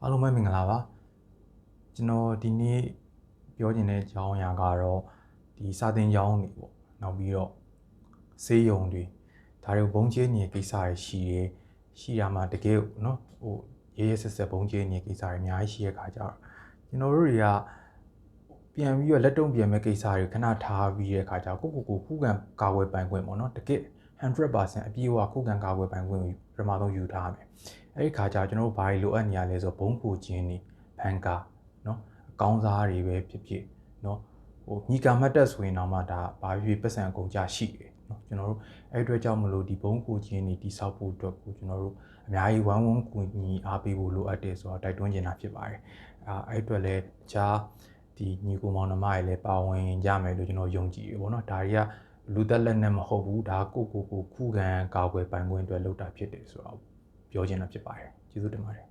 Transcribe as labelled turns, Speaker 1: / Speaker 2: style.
Speaker 1: အားလုံးပဲမင်္ဂလာပါကျွန်တော်ဒီနေ့ပြောချင်တဲ့အကြောင်းအရာကတော့ဒီစာသင်ကျောင်းတွေပေါ့နောက်ပြီးတော့ဆေးရုံတွေဒါတွေကိုဘုံကျဲနေတဲ့ကိစ္စတွေရှိရမှာတကယ်เนาะရဲဆက်ဆက်ဘုံကျဲနေတဲ့ကိစ္စတွေအများကြီးရှိတဲ့ခါကျတော့ကျွန်တော်တို့တွေကပြန်ပြီးတော့လက်တုံ့ပြန်မဲ့ကိစ္စတွေခဏထားပြီးတဲ့ခါကျကိုခုခံကာကွယ်ပိုင်ခွင့်ပေါ့เนาะတကယ် 100% အပြည့်အဝခုခံကာကွယ်ပိုင်ခွင့်ကိုပထမဆုံးယူထားမယ်အဲ့ဒီခါကျကျွန်တော်တို့ဘာတွေလိုအပ်နေရလဲဆိုဘုံခိုခြင်းတွေဖန်ကာเนาะအကောင်းစားတွေပဲဖြစ်เนาะညီကမတ်တက်ဆိုရင်တော့မှဒါဘာဖြစ်ပတ်စံအကုန်ကြရှိတယ်เนาะကျွန်တော်တို့အဲ့အတွက်ကြောင့်မလို့ဒီဘုံခိုခြင်းတွေတိဆောက်ဖို့အတွက်ကိုကျွန်တော်တို့အများကြီးဝမ်းကူညီအားပေးဖို့လိုအပ်တယ်ဆိုတော့တိုက်တွန်းနေတာဖြစ်ပါတယ်အဲ့အတွက်လည်းအခြားဒီညီကိုမောင်နှမတွေလည်းပါဝင်ကြမယ်လို့ကျွန်တော်ယုံကြည်တယ်ပေါ့เนาะဒါတွေကလူသက်လက်နဲ့မဟုတ်ဘူးဒါကိုခုခံကာကွယ်ပိုင်ခွင့်အတွက်လုပ်တာဖြစ်တယ်ဆိုတော့ပြောချင်တာဖြစ်ပါတယ်ကျေးဇူးတင်ပါတယ်